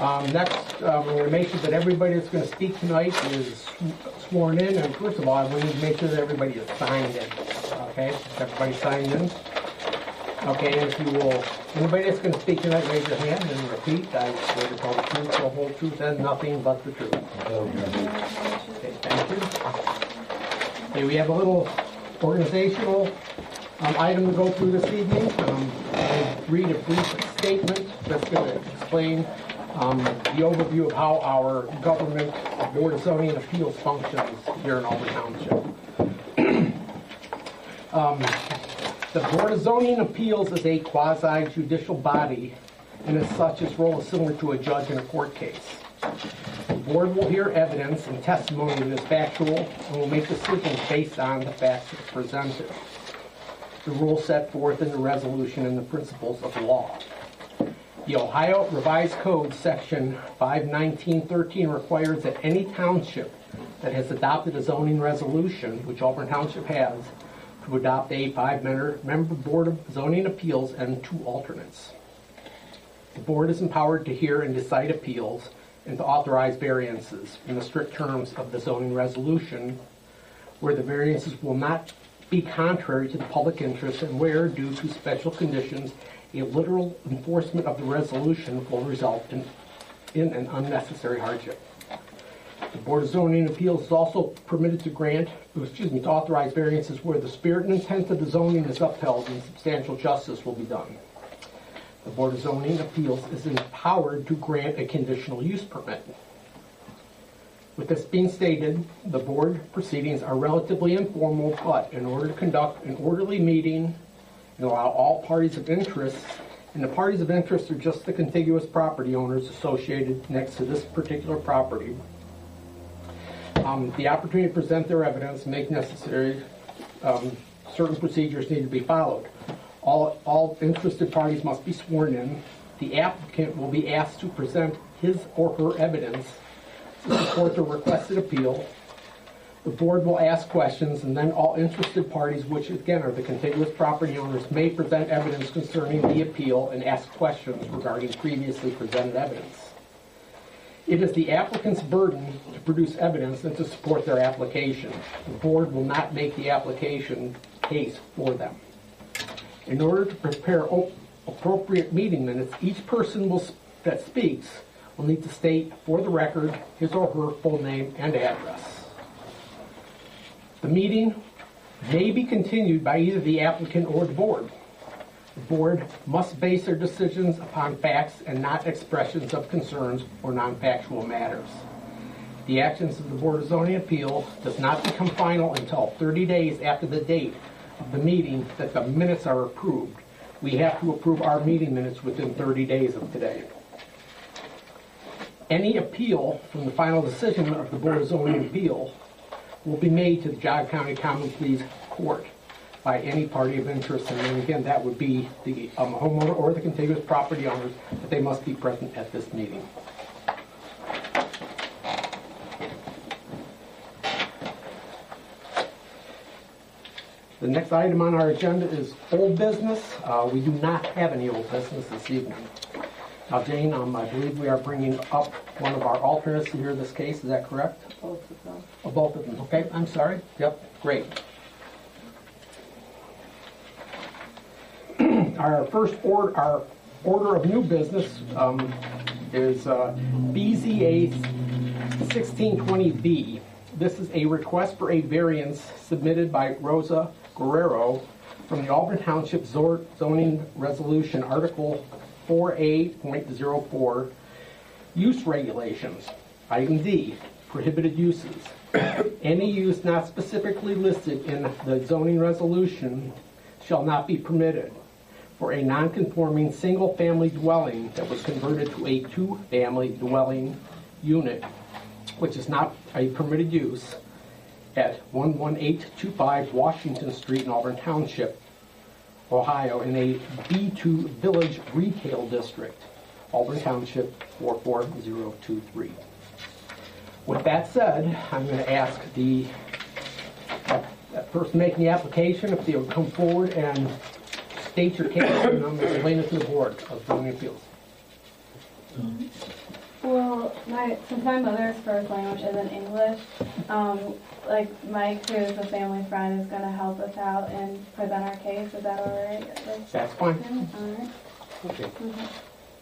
Next, we're going to make sure that everybody that's going to speak tonight is sworn in. And first of all, we need to make sure that everybody is signed in. Okay? Everybody signed in. Okay, and if you will, anybody that's going to speak tonight, raise your hand and repeat. I swear to tell the truth, the whole truth, and nothing but the truth. Okay, thank you. Okay, we have a little organizational item to go through this evening. I'll read a brief statement that's going to explain the overview of how our government Board of Zoning and Appeals functions here in Auburn Township. The Board of Zoning and Appeals is a quasi-judicial body, and as such, its role is similar to a judge in a court case. The board will hear evidence and testimony that is factual and will make decisions based on the facts that are presented. The rules set forth in the resolution and the principles of law. The Ohio Revised Code Section 519.13 requires that any township that has adopted a zoning resolution, which Auburn Township has, to adopt a 5-member Board of Zoning Appeals and 2 alternates. The board is empowered to hear and decide appeals and to authorize variances in the strict terms of the zoning resolution, where the variances will not be contrary to the public interest and where, due to special conditions, a literal enforcement of the resolution will result in an unnecessary hardship. The Board of Zoning Appeals is also permitted to to authorize variances where the spirit and intent of the zoning is upheld and substantial justice will be done. The Board of Zoning Appeals is empowered to grant a conditional use permit. With this being stated, the board proceedings are relatively informal, but in order to conduct an orderly meeting and allow all parties of interest, and the parties of interest are just the contiguous property owners associated next to this particular property, the opportunity to present their evidence and make necessary certain procedures need to be followed. All interested parties must be sworn in. The applicant will be asked to present his or her evidence to support the requested appeal. The board will ask questions, and then all interested parties, which again are the contiguous property owners, may present evidence concerning the appeal and ask questions regarding previously presented evidence. It is the applicant's burden to produce evidence and to support their application. The board will not make the application case for them. In order to prepare appropriate meeting minutes, each person that speaks will need to state for the record his or her full name and address. The meeting may be continued by either the applicant or the board. The board must base their decisions upon facts and not expressions of concerns or non-factual matters. The actions of the Board of Zoning Appeal does not become final until 30 days after the date of the meeting that the minutes are approved. We have to approve our meeting minutes within 30 days of today. Any appeal from the final decision of the Board of Zoning Appeal will be made to the Geauga County Common Pleas Court by any party of interest, and then again that would be the homeowner or the contiguous property owners, but they must be present at this meeting. The next item on our agenda is old business. We do not have any old business this evening. Now, Jane, I believe we are bringing up one of our alternates to hear this case. Is that correct? Both of them. Oh, both of them. Okay, I'm sorry. Yep, great. Our first order of new business is BZA 1620B. This is a request for a variance submitted by Rosa Guerrero from the Auburn Township Zoning Resolution, Article 4A.04, Use Regulations. Item D, Prohibited Uses. Any use not specifically listed in the zoning resolution shall not be permitted for a non-conforming single-family dwelling that was converted to a two-family dwelling unit, which is not a permitted use, at 11825 Washington Street in Auburn Township, Ohio, in a B2 Village Retail District, Auburn Township 44023. With that said, I'm going to ask the person making the application if they will come forward and state your case and explain it to the Board of Zoning Appeals. Well, since my mother's first language isn't English, like Mike, who is a family friend, is going to help us out and present our case. Is that all right? That's fine. All right. Okay.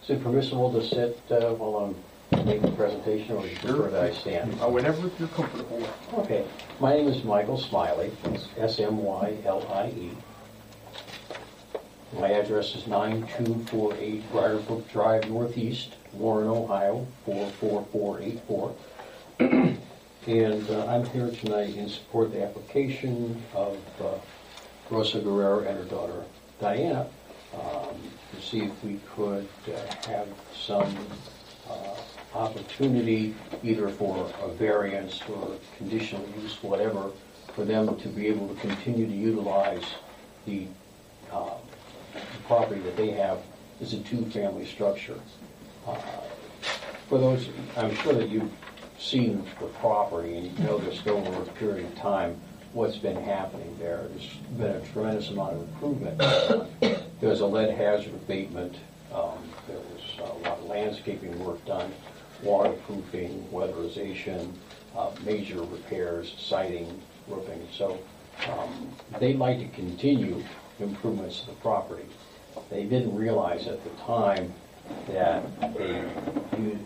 Is it permissible to sit while I'm making the presentation, or do you prefer that I stand? Whenever you're comfortable with. Okay. My name is Michael Smiley. It's S-M-Y-L-I-E. My address is 9248 Briarbrook Drive Northeast, Warren, Ohio, 44484. And I'm here tonight in support of the application of Rosa Guerrero and her daughter Diana to see if we could have some opportunity, either for a variance or conditional use, whatever, for them to be able to continue to utilize the property that they have as a two-family structure. For those, I'm sure that you've seen the property and you know there's over a period of time what's been happening there. There's been a tremendous amount of improvement. There's a lead hazard abatement. There was a lot of landscaping work done, waterproofing, weatherization, major repairs, siding, roofing. So they'd like to continue improvements to the property. They didn't realize at the time that they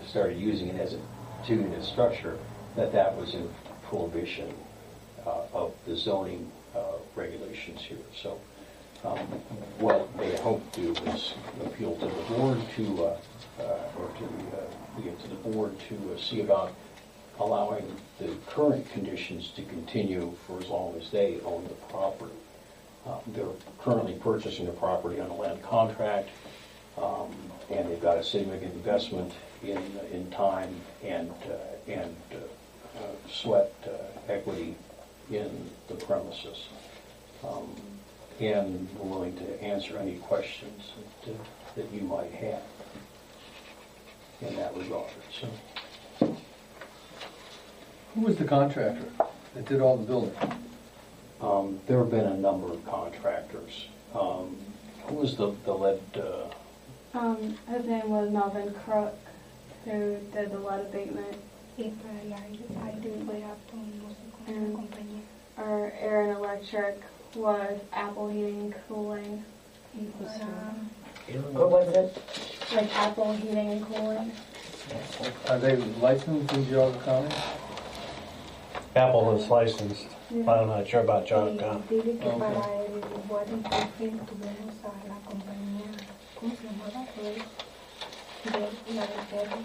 started using it as a two-unit structure that was in prohibition of the zoning regulations here. So what they hope to do is appeal to the board to the board to see about allowing the current conditions to continue for as long as they own the property. They're currently purchasing the property on a land contract, and they've got a significant investment in time and sweat equity in the premises, and we're willing to answer any questions that you might have in that regard. So, who was the contractor that did all the building? There have been a number of contractors. Who was the lead? His name was Melvin Crook, who did the lead abatement. And our air and electric was Apple Heating and Cooling. What was it? Like Apple Heating and Cooling. Are they licensed in Geauga County? Apple is licensed. I'm not sure about Geauga. Dile que para el waterproofing tuvimos a la compañía, ¿cómo se llamaba? De la reserva.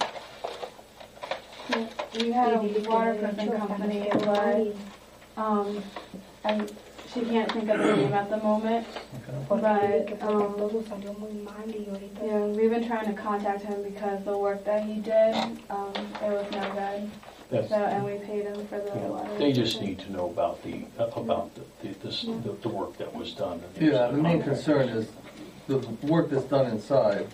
We had a waterproofing company, but and she can't think of the name at the moment. But yeah, we've been trying to contact him because the work that he did, it was no good. So, and we paid him for the water. They just need to know about the work that was done. Yeah, the main concern is the work that's done inside.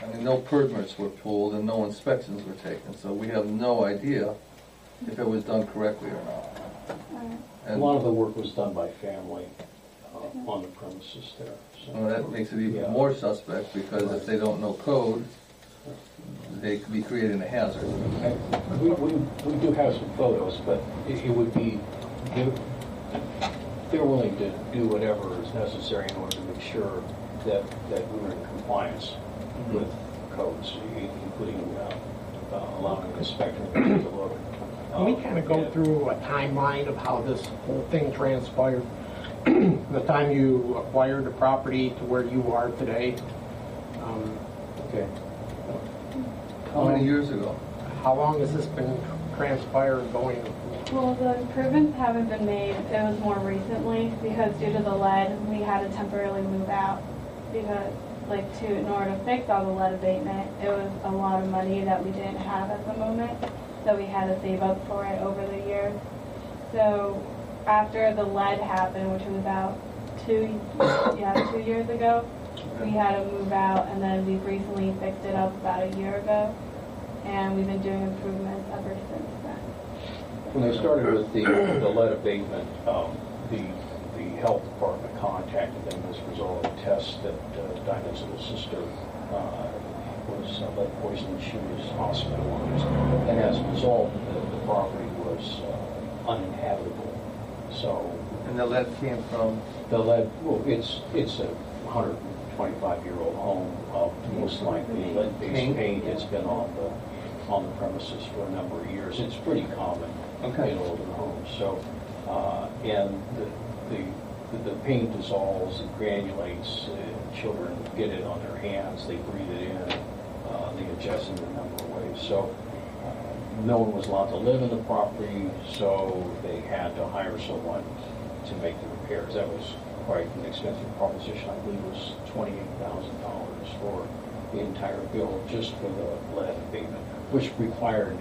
I mean, no permits were pulled and no inspections were taken, so we have no idea if it was done correctly or not. A lot of the work was done by family on the premises there. So. Well, that makes it even more suspect, because if they don't know code, they could be creating a hazard. We do have some photos, but it would be, they're willing to do whatever is necessary in order to make sure that we're in compliance with codes, including allowing the inspector to take a look. Can we kind of go through a timeline of how this whole thing transpired? The time you acquired the property to where you are today? Okay. How many years ago? How long has this been transpired going? Well, the improvements haven't been made. It was more recently because due to the lead, we had to temporarily move out because, in order to fix all the lead abatement, it was a lot of money that we didn't have at the moment, so we had to save up for it over the years. So after the lead happened, which was about 2 years ago, we had to move out, and then we've recently fixed it up about a year ago, and we've been doing improvements ever since then. When they started with the lead abatement, the health department contacted them as a result of a test that Dinah's little sister was lead poisoning. She was hospitalized, and as a result, the property was uninhabitable. So And the lead came from? the lead, well, it's a 125-year-old home, most likely lead-based paint. It's been on the premises for a number of years. It's pretty common in older homes. So, and the paint dissolves, it granulates. Children get it on their hands, they breathe it in, they ingest it in a number of ways. So, no one was allowed to live in the property, so they had to hire someone to make the repairs. That was quite an expensive proposition. I believe it was $28,000 for the entire bill just for the lead abatement, which required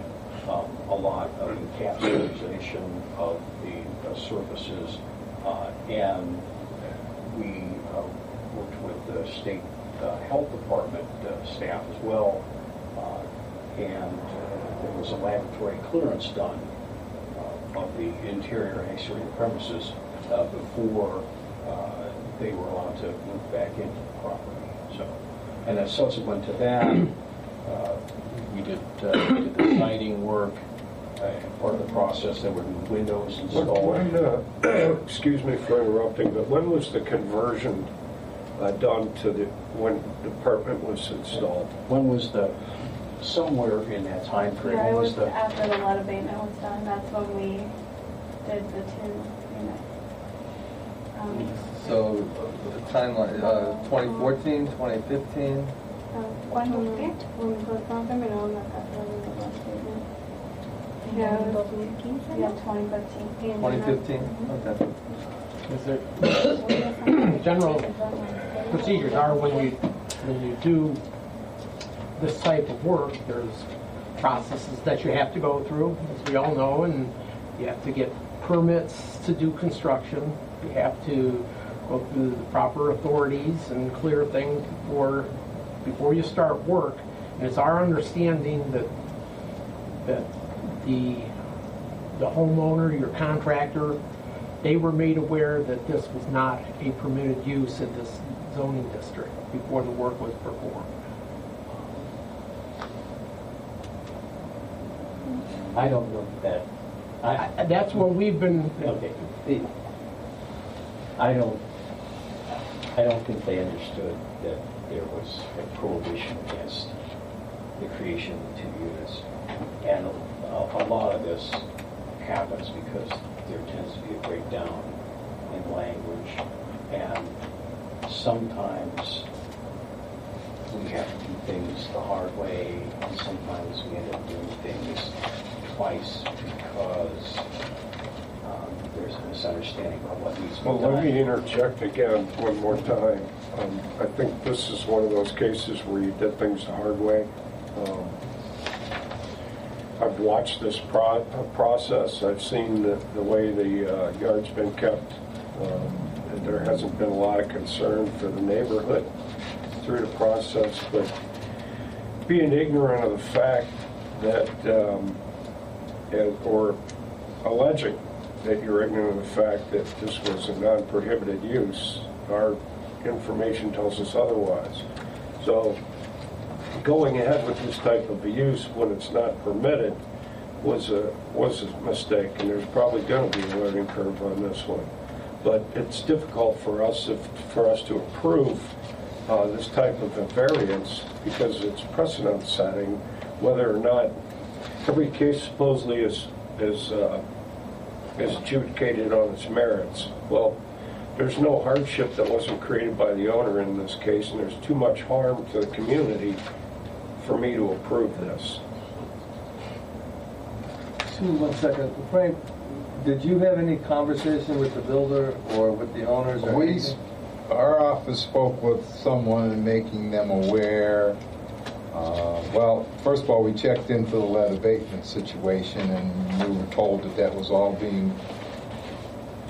a lot of encapsulation of the surfaces, and we worked with the state health department staff as well, and there was a laboratory clearance done of the interior and exterior premises before they were allowed to move back into the property. So, and then subsequent to that, we did the siding work. Part of the process, there were new windows installed. Excuse me for interrupting, but when was the conversion done to when the apartment was installed? When was somewhere in that time frame? Yeah, it when was after the lead abatement was done. That's when we did the 2 units. So the timeline, 2014, 2015? ¿Cuándo qué? Cuando terminó la casa de lead abatement. En Yeah, el 2015. Yeah, 2015. 2015? Okay. Is there general procedures are when you do this type of work, there's processes that you have to go through, as we all know, and you have to get permits to do construction. You have to go through the proper authorities and clear things before you start work. And it's our understanding that the homeowner, your contractor, they were made aware that this was not a permitted use in this zoning district before the work was performed. I don't know that. That's what we've been. Okay. I don't think they understood that there was a prohibition against the creation of 2 units. And a lot of this happens because there tends to be a breakdown in language, and sometimes we have to do things the hard way, and sometimes we end up doing things twice because there's a misunderstanding about what needs to be done. Well, let me interject again one more time. I think this is one of those cases where you did things the hard way. I've watched this process. I've seen the way the yard's been kept. And there hasn't been a lot of concern for the neighborhood through the process, but being ignorant of the fact that, or alleging that you're ignorant of the fact that this was a non-prohibited use, our information tells us otherwise. So going ahead with this type of a use when it's not permitted was a mistake, and there's probably going to be a learning curve on this one. But it's difficult for us to approve this type of a variance because it's precedent setting, whether or not every case supposedly is adjudicated on its merits. Well, there's no hardship that wasn't created by the owner in this case, and there's too much harm to the community for me to approve this. Excuse me 1 second. Frank, did you have any conversation with the builder or with the owners? Or anything? Our office spoke with someone and making them aware. Well, first of all, we checked into the lead abatement situation, and we were told that that was all being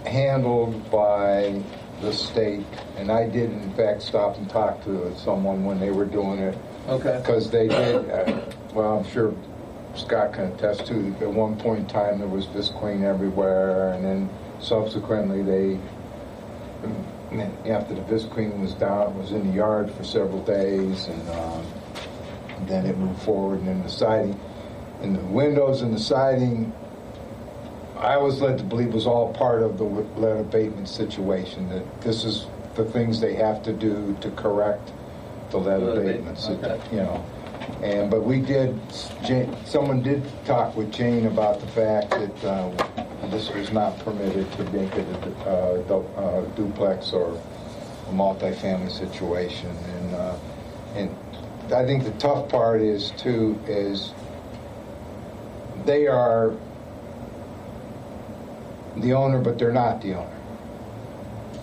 handled by the state. And I did, in fact, stop and talk to someone when they were doing it. Okay. Because they did, well, I'm sure Scott can attest to, at one point in time there was visqueen everywhere, and then subsequently after the visqueen was down, it was in the yard for several days, and then it moved forward, and then the siding, and the windows and the siding, I was led to believe was all part of the lead abatement situation, that this is the things they have to do to correct the lead abatement, you know. But we did, someone did talk with Jane about the fact that this was not permitted to make it a duplex or a multifamily situation. And I think the tough part is they are the owner, but they're not the owner.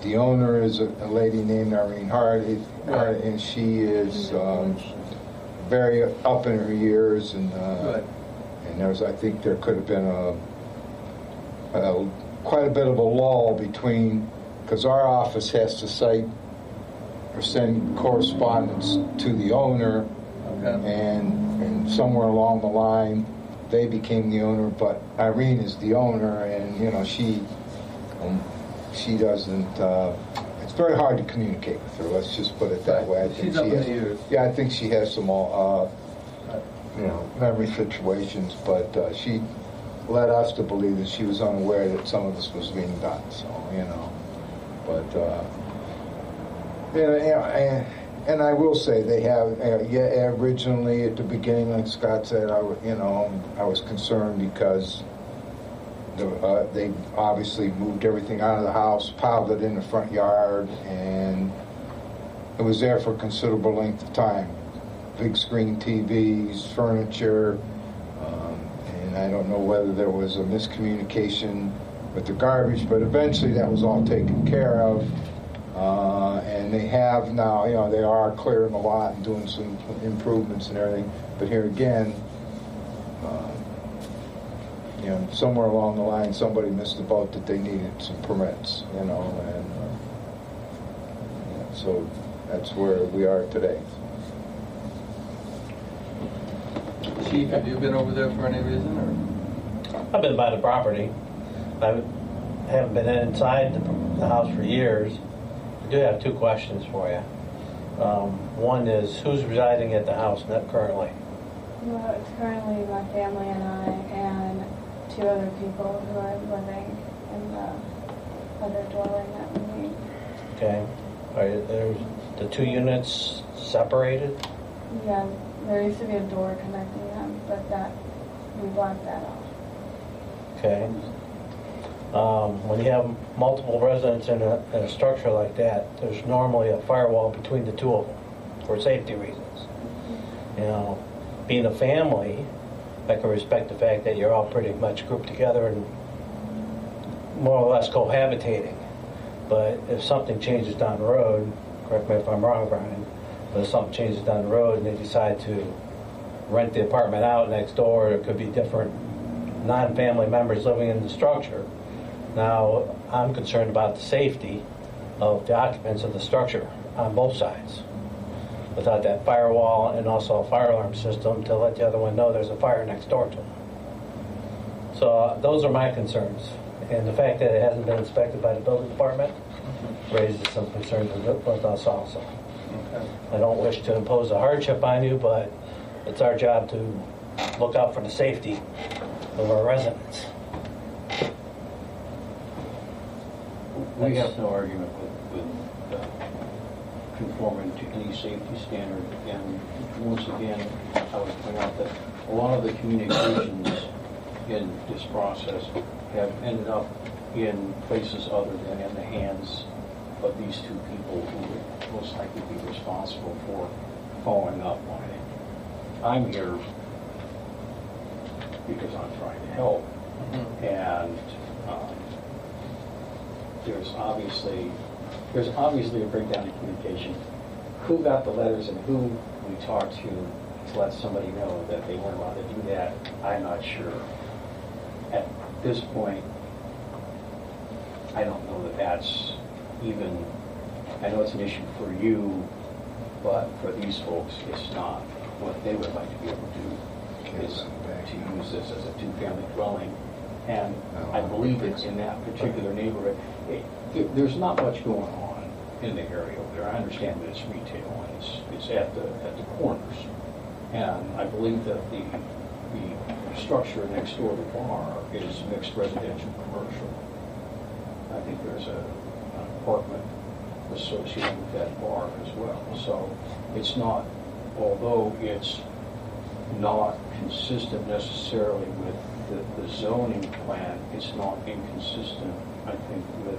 The owner is a lady named Irene Hardy, and she is very up in her years, and I think there could have been quite a bit of a lull between, because our office has to cite or send correspondence to the owner, and somewhere along the line they became the owner, but Irene is the owner, and you know she doesn't. It's very hard to communicate with her. Let's just put it that way. I think she's up in the years. Yeah, I think she has some memory situations, but she led us to believe that she was unaware that some of this was being done. So but and I will say they have. Originally at the beginning, like Scott said, I was concerned because they obviously moved everything out of the house, piled it in the front yard, and it was there for a considerable length of time. Big screen TVs, furniture, and I don't know whether there was a miscommunication with the garbage, but eventually that was all taken care of. And they have now, they are clearing a lot and doing some improvements and everything. But here again, somewhere along the line, somebody missed the boat that they needed some permits, and so that's where we are today. Chief, have you been over there for any reason, or? I've been by the property. I haven't been inside the house for years. I do have two questions for you. One is, who's residing at the house currently? Well, it's currently my family and I, and two other people who are living in the other dwelling that we need. Okay. Are there the two units separated? Yeah, there used to be a door connecting them, but we blocked that off. Okay. When you have multiple residents in a structure like that, there's normally a firewall between the two of them for safety reasons. Being a family, I can respect the fact that you're all pretty much grouped together and more or less cohabitating. But if something changes down the road, correct me if I'm wrong, Brian, but if something changes down the road and they decide to rent the apartment out next door, it could be different non-family members living in the structure. Now, I'm concerned about the safety of the occupants of the structure on both sides. Without that firewall and also a fire alarm system to let the other one know there's a fire next door to them. So those are my concerns. And the fact that it hasn't been inspected by the building department raises some concerns with us also. Okay. I don't wish to impose a hardship on you, but it's our job to look out for the safety of our residents. We have no argument with conforming to any safety standard. And once again, I would point out that a lot of the communications in this process have ended up in places other than in the hands of these two people who would most likely be responsible for following up on it. I'm here because I'm trying to help. And there's obviously a breakdown in communication. Who got the letters and who we talked to let somebody know that they weren't allowed to do that, I'm not sure. At this point, I don't know that that's even, I know it's an issue for you, but for these folks, it's not. What they would like to be able to do is to use this as a two-family dwelling. And I believe it's in that particular neighborhood. There's not much going on in the area over there. I understand that it's retail and it's at the corners. And I believe that the structure next door to the bar is mixed residential commercial. I think there's an apartment associated with that bar as well. So it's not, although it's not consistent necessarily with the zoning plan, it's not inconsistent, I think, with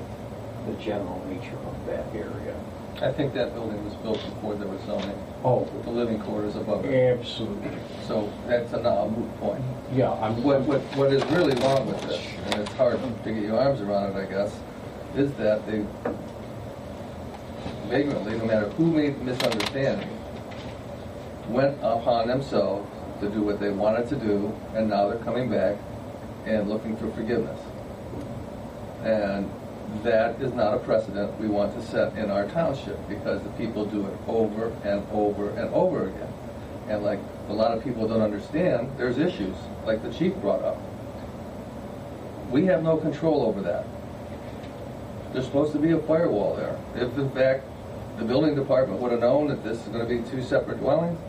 the general nature of that area. I think that building was built before there was zoning, Oh, with the living quarters above it. absolutely. So that's a moot point. Yeah, What is really wrong with this, and it's hard to get your arms around it, I guess, is that they vagrantly, no matter who made the misunderstanding, went upon themselves to do what they wanted to do, and now they're coming back and looking for forgiveness. And that is not a precedent we want to set in our township, because the people do it over and over and over again. And like a lot of people don't understand, there's issues, like the chief brought up. We have no control over that. There's supposed to be a firewall there. If in fact the building department would have known that this is going to be two separate dwellings,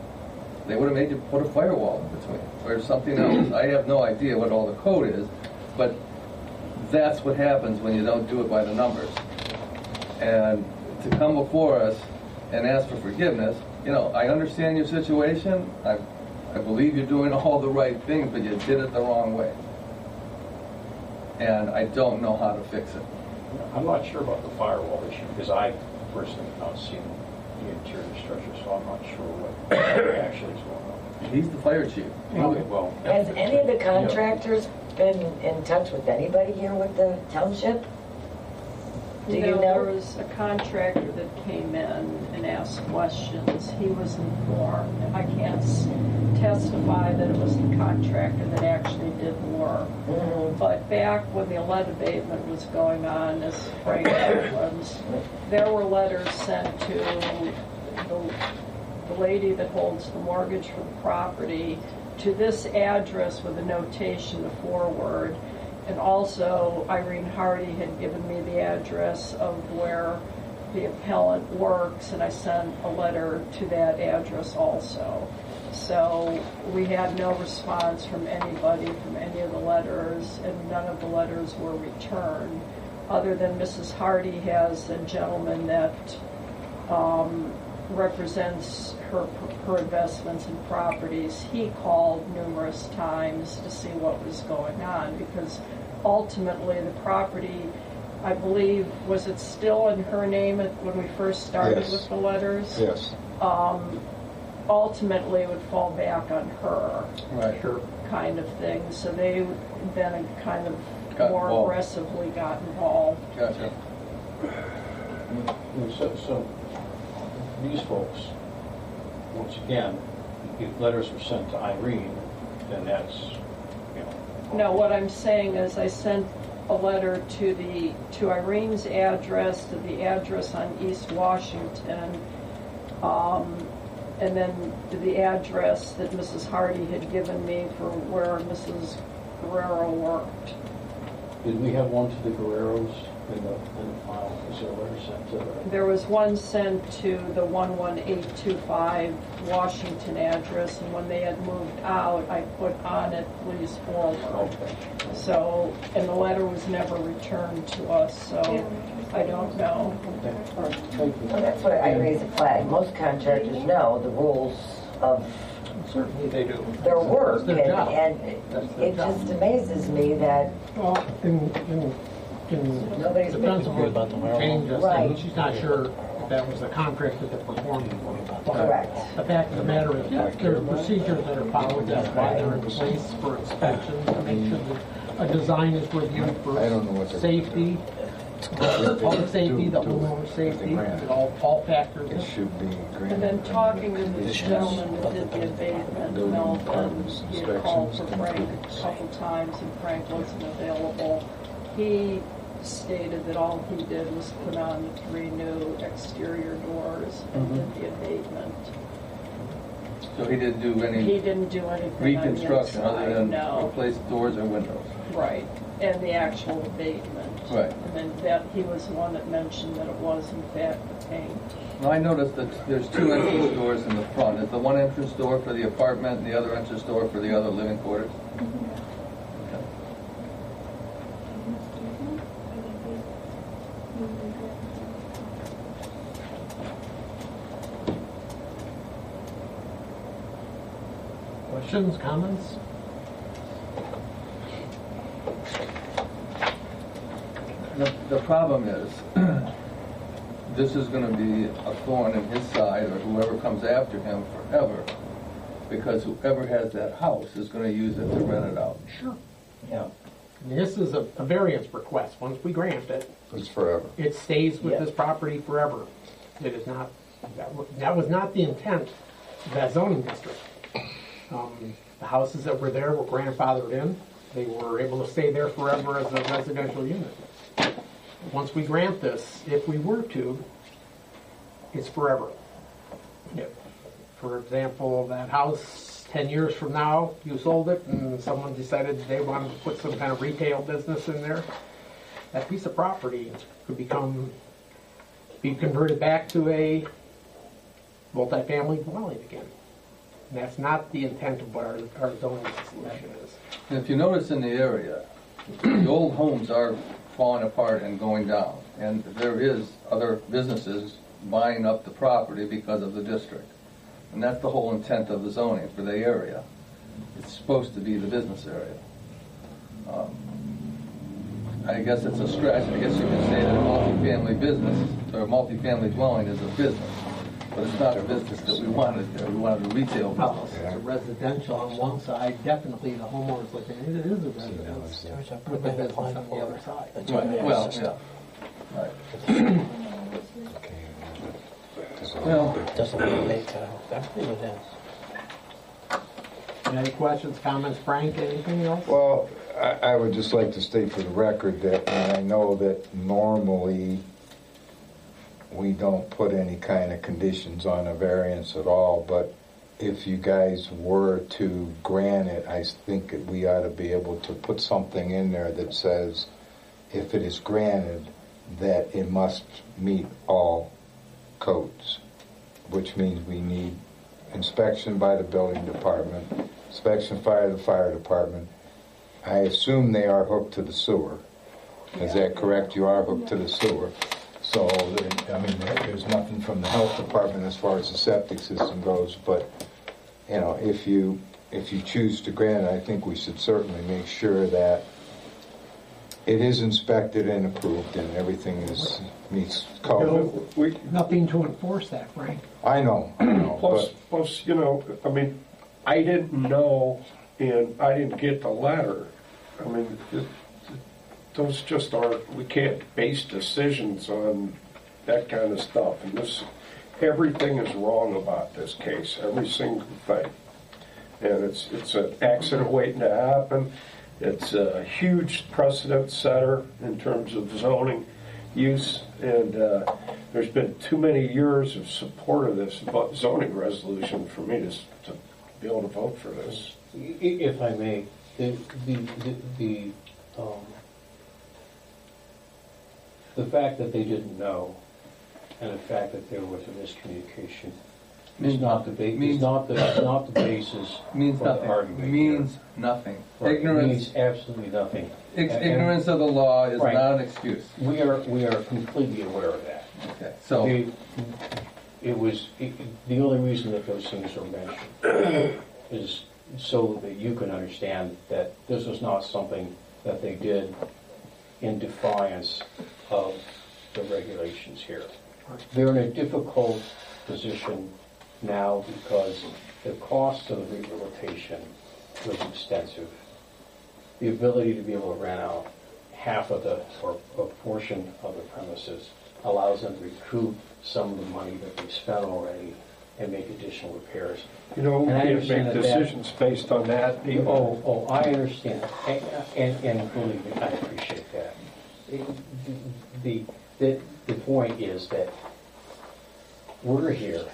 they would have made you put a firewall in between, or something else. I have no idea what all the code is, but that's what happens when you don't do it by the numbers. And to come before us and ask for forgiveness, you know, I understand your situation. I believe you're doing all the right things, but you did it the wrong way. And I don't know how to fix it. I'm not sure about the firewall issue, because I personally have not seen the interior structure, so I'm not sure what actually is going on. He's the fire chief. Okay, well. Has any of the contractors been in touch with anybody here with the township? Do you know? There was a contractor that came in and asked questions. He was informed. I can't testify that it was the contractor that actually did the work. Mhm. But back when the lead abatement was going on, as Frank was, there were letters sent to the lady that holds the mortgage for the property to this address with a notation to forward. And also, Irene Hardy had given me the address of where the appellant works, and I sent a letter to that address also. So we had no response from anybody from any of the letters, and none of the letters were returned, other than Mrs. Hardy has a gentleman that represents her investments in properties. He called numerous times to see what was going on, because ultimately the property, I believe, was it still in her name when we first started Yes. with the letters? Yes. Ultimately it would fall back on her, Right. kind of thing. So they then kind of Got more involved. aggressively got involved. Gotcha. So these folks, once again, if letters were sent to Irene, then that's, you know. No, what I'm saying is I sent a letter to Irene's address, to the address on East Washington, and then to the address that Mrs. Hardy had given me for where Mrs. Guerrero worked. Did we have one to the Guerreros in the file? Was there a letter sent to the? There was one sent to the 11825 Washington address, and when they had moved out, I put on it, please forward. Okay. So, and the letter was never returned to us, so I don't know. Thank you. Well, that's why I raise a flag. Most contractors know the rules of Certainly they do. their work, That's their job. and it just amazes me that Well, in Nobody's defense been- of Worry about the what railroad. Jane just Right. said, she's not sure if that was the contractor that performed the work. But Correct. The fact of the matter is, there's procedures that are followed, that's why they're in place for inspections, to make sure that a design is reviewed for I don't know what they're- safety, public safety, the homeowner safety, and all factors. It should be granted. And then talking to the gentleman that did the abatement, Melvin, he had called for Frank a couple times, and Frank wasn't available. He stated that all he did was put on the 3 new exterior doors and did the abatement. So he didn't do He any didn't do anything on the reconstruction other inside, than no. replace doors or windows? Right. and the actual abatement. Right. And then that, he was the one that mentioned that it was in fact the paint. Now, I noticed that there's two entrance doors in the front. Is the one entrance door for the apartment and the other entrance door for the other living quarters? Okay. Questions, comments? The problem is, this is going to be a thorn in his side, or whoever comes after him forever, because whoever has that house is going to use it to rent it out. Sure. Yeah. This is a variance request. Once we grant it, It's forever. it stays with Yeah. this property forever. It is not, that was not the intent of that zoning district. The houses that were there were grandfathered in. They were able to stay there forever as a residential unit. Once we grant this, if we were to, it's forever. If, for example, that house, 10 years from now, you sold it and someone decided they wanted to put some kind of retail business in there, that piece of property could be converted back to a multifamily dwelling again. And that's not the intent of what our zoning solution is. And if you notice in the area, the old homes are falling apart and going down, and there is other businesses buying up the property because of the district. And that's the whole intent of the zoning for the area. It's supposed to be the business area. I guess it's a stretch. I guess you can say that a multifamily business or a multifamily dwelling is a business, but it's not a business that we wanted there. We wanted a retail Well, business. it's a residential on one side, definitely the homeowner's looking at it, it is a residence with the business on the other side. Right. Well, yeah. Right. Well, Doesn't relate to that. It is. Any questions, comments, Frank, anything else? Well, I would just like to state for the record that, and I know that normally we don't put any kind of conditions on a variance at all, but if you guys were to grant it, I think that we ought to be able to put something in there that says, if it is granted, that it must meet all codes, which means we need inspection by the building department, inspection by the fire department. I assume they are hooked to the sewer. Is that correct? You are hooked to the sewer. So, I mean, there's nothing from the health department as far as the septic system goes, but, you know, if you choose to grant it, I think we should certainly make sure that it is inspected and approved and everything meets code. Nothing to enforce that, Frank. I know, Plus, you know, I mean, I didn't know, and I didn't get the letter. I mean, those just aren't, we can't base decisions on that kind of stuff. And everything is wrong about this case, every single thing. And it's an accident waiting to happen. It's a huge precedent setter in terms of zoning use, and there's been too many years of support of this zoning resolution for me to be able to vote for this. If I may, the fact that they didn't know, and the fact that there was a miscommunication, is not the basis means for the nothing. argument. Means nothing. Right, Ignorance. means absolutely nothing. Ignorance of the law is Right. not an excuse. We are completely aware of that. Okay, so The only reason that those things are mentioned is so that you can understand that this was not something that they did in defiance of the regulations here. They're in a difficult position now because the cost of the rehabilitation was extensive. The ability to be able to rent out half of or a portion of the premises allows them to recoup some of the money that they spent already and make additional repairs. You know, we And I can't understand make that decisions based on that. Oh, I understand, and believe me, I appreciate that. The point is that we're here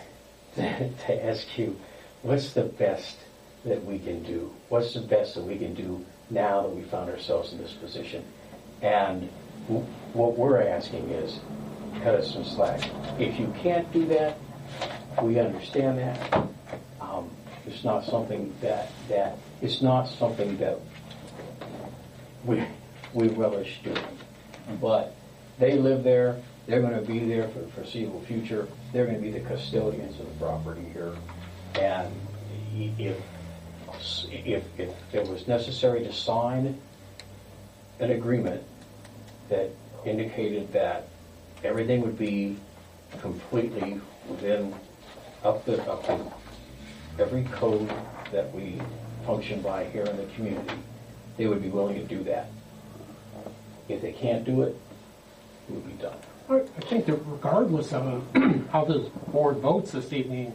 to ask you, what's the best that we can do? What's the best that we can do now that we found ourselves in this position. And what we're asking is, cut us some slack. If you can't do that, we understand that. It's not something that we relish doing. But they live there. They're going to be there for the foreseeable future. They're going to be the custodians of the property here. And if it was necessary to sign an agreement that indicated that everything would be completely within up to every code that we function by here in the community, they would be willing to do that. If they can't do it, it would be done. I think that regardless of how this board votes this evening,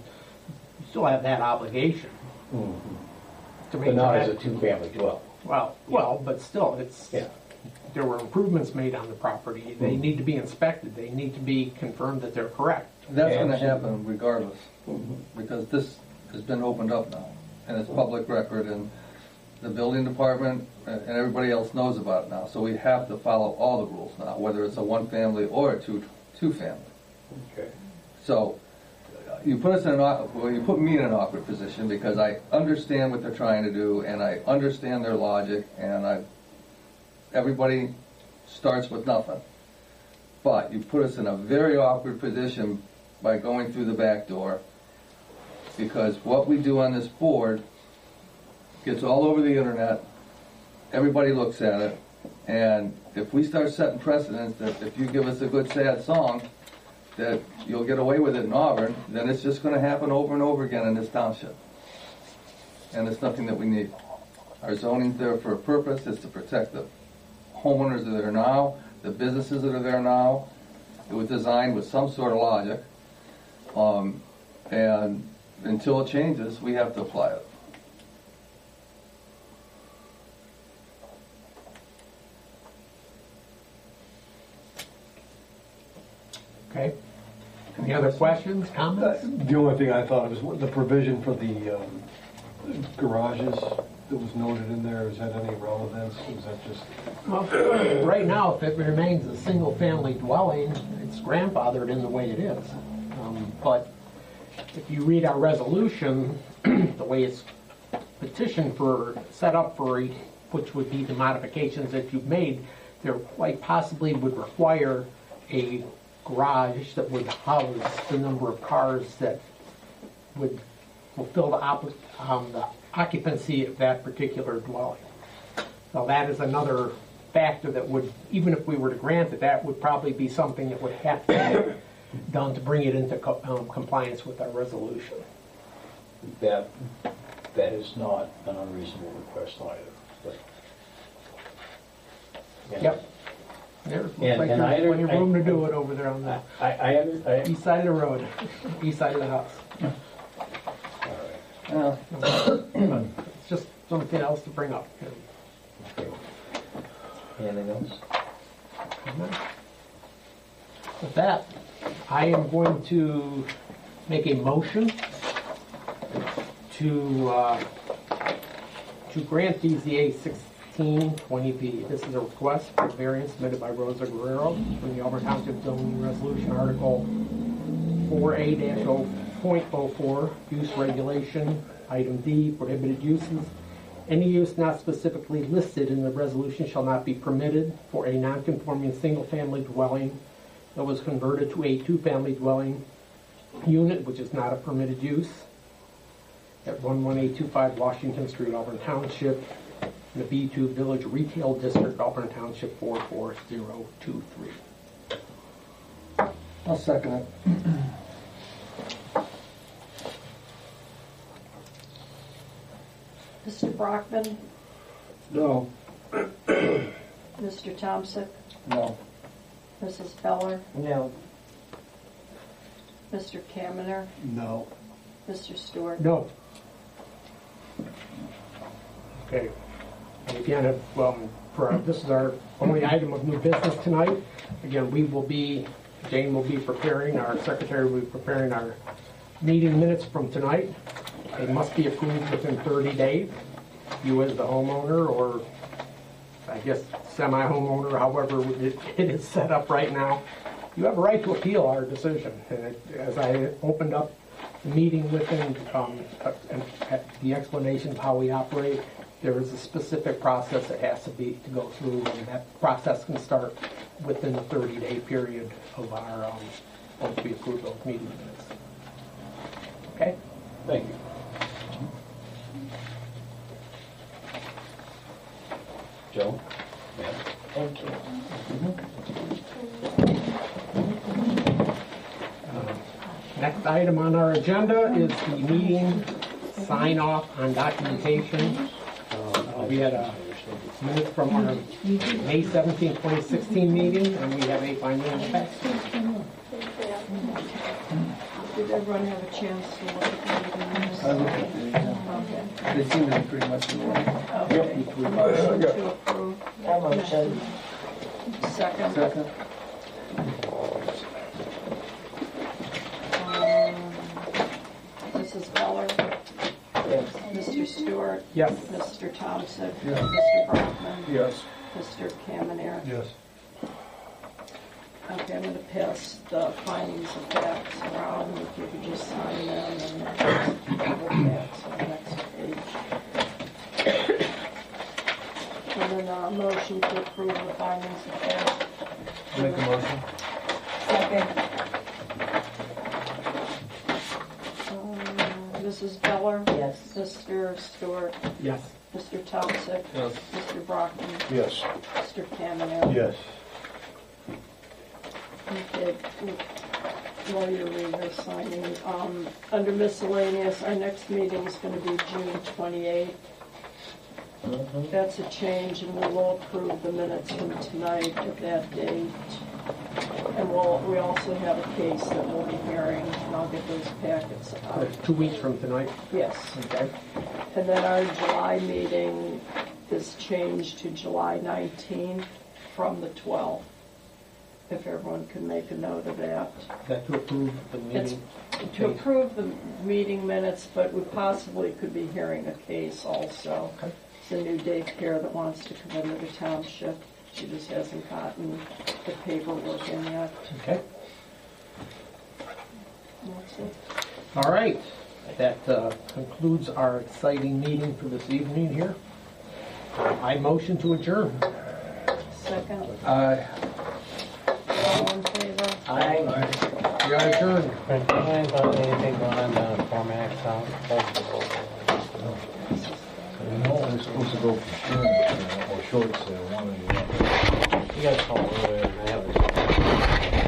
you still have that obligation. To make But not that- as a two-family dwelling. Well, but still, Yeah. there were improvements made on the property. They need to be inspected. They need to be confirmed that they're correct. That's going to Absolutely. happen regardless, because this has been opened up now, and it's public record, and the building department and everybody else knows about it now. So we have to follow all the rules now, whether it's a one-family or a two-family. Okay. So you put us in you put me in an awkward position because I understand what they're trying to do, and I understand their logic, and everybody starts with nothing. But you put us in a very awkward position by going through the back door, because what we do on this board gets all over the internet, everybody looks at it, and if we start setting precedents that if you give us a good sad song, that you'll get away with it in Auburn, then it's just going to happen over and over again in this township. And it's nothing that we need. Our zoning's there for a purpose. It's to protect the homeowners that are there now, the businesses that are there now. It was designed with some sort of logic. And until it changes, we have to apply it. Okay? Any other questions, comments? The only thing I thought was the provision for the garages that was noted in there. Is that any relevance? Is that just... Well, right now, if it remains a single-family dwelling, it's grandfathered in the way it is. But if you read our resolution, the way it's petitioned for, set up for, which would be the modifications that you've made, there quite possibly would require a garage that would house the number of cars that would fulfill the occupancy of that particular dwelling. So that is another factor that would, even if we were to grant it, that would probably be something that would have to be done to bring it into compliance with our resolution. That is not an unreasonable request either. But, Yep. There looks And- like and there's I- plenty of room to do it over there on the I east side of the road, east side of the house. It's just something else to bring up. Anything else? With that, I am going to make a motion to grant BZA 1620B. This is a request for variance submitted by Rosa Guerrero from the Auburn Township Zoning Resolution Article 4A-0.04, Use Regulation, Item D, Prohibited Uses. Any use not specifically listed in the resolution shall not be permitted for a non-conforming single-family dwelling that was converted to a two-family dwelling unit, which is not a permitted use, at 11825 Washington Street, Auburn Township, in the B2 Village Retail District, Auburn Township 44023. I'll second it. Mr. Brockman, No. Mr. Thompson, No. Mrs. Feller, No. Mr. Kaminer, No. Mr. Stewart. No. Okay. And again, this is our only item of new business tonight. Again, Jane will be preparing, our secretary will be preparing our meeting minutes from tonight. They must be approved within 30 days. You as the homeowner or I guess, semi-homeowner, however it is set up right now, you have a right to appeal our decision. And as I opened up the meeting with him, the explanation of how we operate, there is a specific process that has to go through, and that process can start within the 30-day period of our, once we approve those meeting minutes. Okay? Thank you. Joe? Ma'am? Thank you. Next item on our agenda is the meeting sign-off on documentation. We had a minute from our May 17, 2016 meeting, and we have a financial pack. Did everyone have a chance to look at the minutes? I looked at Okay. They seem to be pretty much in order. Motion to approve. Motion. Second. Second? Mrs. Beller? Yes. Mr. Stewart? Yes. Mr. Thompson? Yes. Mr. Brockman? Yes. Mr. Kamener? Yes. Okay, I'm going to pass the findings of facts around, if you could just sign them and double facts on the next page. And then a motion to approve the findings of facts. Make a motion? Second. Mrs. Beller? Yes. Mr. Stewart? Yes. Mr. Thompson? Yes. Mr. Brockman? Yes. Mr. Kamener? Yes. Okay, while you're reading or signing, under miscellaneous, our next meeting is going to be June 28th. That's a change, and we will approve the minutes from tonight at that date. And we also have a case that we'll be hearing, and I'll get those packets out. That's 2 weeks from tonight. Yes. Okay. And then our July meeting is changed to July 19th from the 12th. If everyone can make a note of that. That to approve the It's meeting. to approve the meeting minutes, but we possibly could be hearing a case also. Okay. It's a new daycare that wants to come into the township. She just hasn't gotten the paperwork in yet. Okay. That's it. All right. That concludes our exciting meeting for this evening here. I motion to adjourn. Second, Aye. all in favor? Aye. We are adjourned. Anything on Formax out? No, we're supposed to go for sure, or shorts, one or the other. You guys call earlier, and I haven't.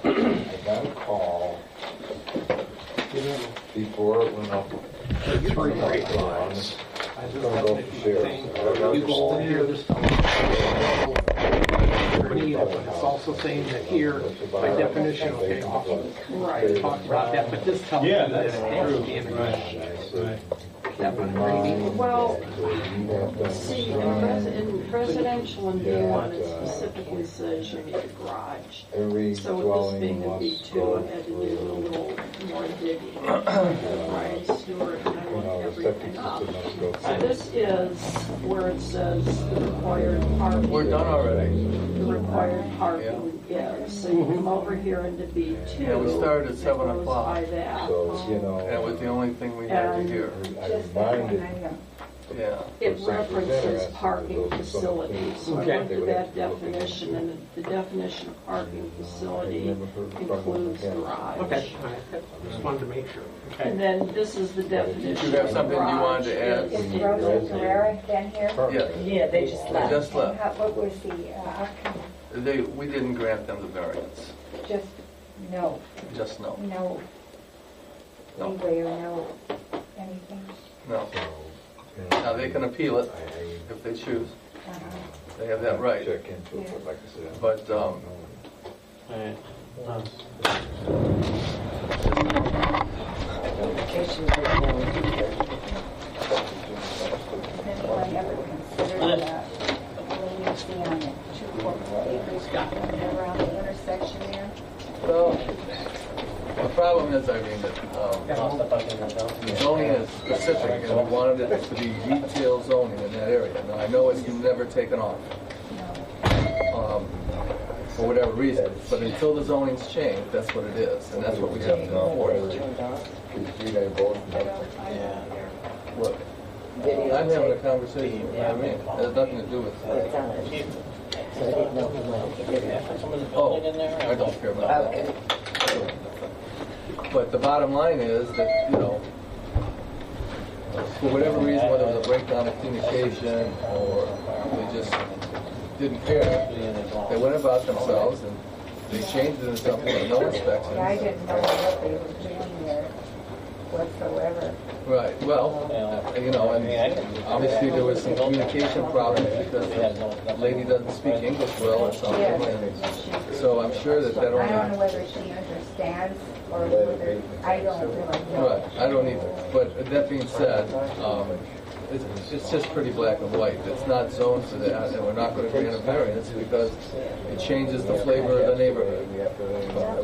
I got a call before it went up. Three great lines. I'm gonna go for sheriff. You go over here, this stuff. It's also saying that here, by definition, okay, Right. talked about that, but this tells you that it has damage. That one grading. Well, see, in residential and B1, it specifically says you need a garage. Every So with this dwelling being a must B2, go I had to do a through, little more digging. Right, sewer, and I looked septic everything up. system must go So through. this is where it says the required parking. We're done already. The required parking is, so you come over here into B2. Yeah, we started at 7 it goes o'clock. by that. So, you And it was know, the only thing we had to hear. I reminded Yeah. It references parking facilities, so I Okay. looked at that definition, and the definition of parking facility includes garage. Okay, all right. Just wanted to make sure. And Okay. then this is the definition. You have of something you wanted to add? garage. Is Rosa Carrera been here? Yeah, Yeah, they just they left. just left. What was the outcome? We didn't grant them the variance. Just no, Just no. no No. leeway or no anything? No. Now, they can appeal it if they choose. They have that right. check into it, but like I said. But, Applications are going. Has anyone ever considered that? What do you see on it? The zoning is specific, and we wanted it to be retail zoning in that area. Now, I know it's never taken off, for whatever reason, but until the zoning's changed, that's what it is, and that's what we have to enforce. Look, I'm having a conversation with my man. It has nothing to do with It's on it. So I didn't know Oh, I don't care about that. Okay. But the bottom line is that, you know, for whatever reason, whether it was a breakdown of communication or they just didn't care, they went about themselves and they changed it into something with no inspection. Yeah, I didn't know what they were doing there whatsoever. Right, well, you know, and obviously there was some communication problems because the lady doesn't speak English well or something. And so I'm sure that I don't know only... whether she understands or whether, I don't really know. Right, I don't either. But that being said, it's just pretty black and white. It's not zoned for that, and we're not going to grant a variance because it changes the flavor of the neighborhood.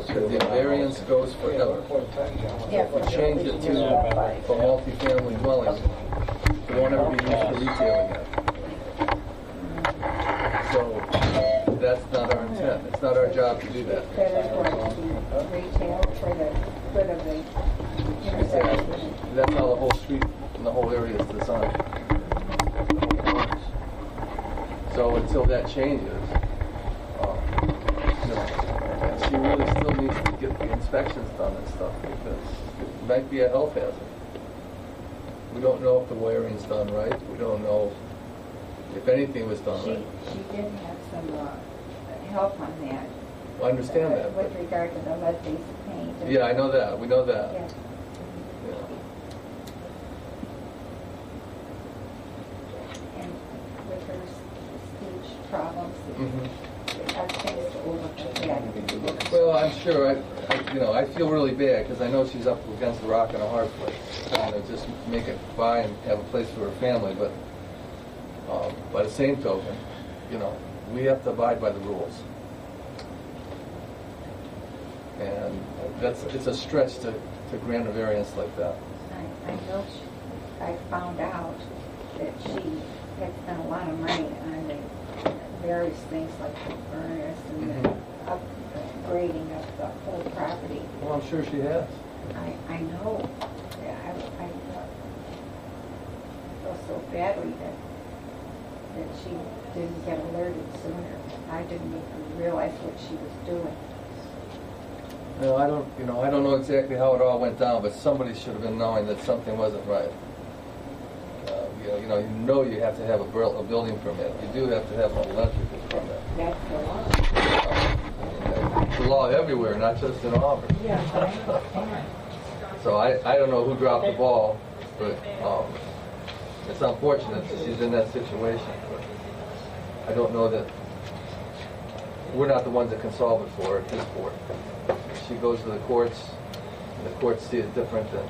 The variance goes forever. Yeah, We change it to for multifamily dwellings. It won't ever be used for retail again. So that's not our intent. It's not our job to do that. that is going to be retail for the good of the intersection. That's how the whole street and the whole area is designed. So until that changes, you know, she really still needs to get the inspections done and stuff because it might be a health hazard. We don't know if the wiring's done right. We don't know if anything was done right. She did have some help on that. I understand that. With regard to the lead-based paint. and- Yeah, I know that. We know that. Yeah. Yeah. And with her speech problems, Mhm. I've changed over to that. Well, I'm sure. I feel really bad because I know she's up against a rock and a hard place, trying to just make it by and have a place for her family. But by the same token, you know, we have to abide by the rules, and it's a stretch to grant a variance like that. I know I found out that she had spent a lot of money on the various things like the furnace and the upgrading of the whole property. Well, I'm sure she has. I know. Yeah, I feel so badly that she didn't get alerted sooner. I didn't even realize what she was doing. No, I don't know exactly how it all went down, but somebody should have been knowing that something wasn't right. You have to have a building permit. You do have to have an electrical permit. That's the law. It's the law everywhere, not just in Auburn. Yeah, I understand. So I don't know who dropped the ball, but it's unfortunate that she's in that situation. But I don't know that we're not the ones that can solve it for her at this point. If she goes to the courts, and the courts see it different, then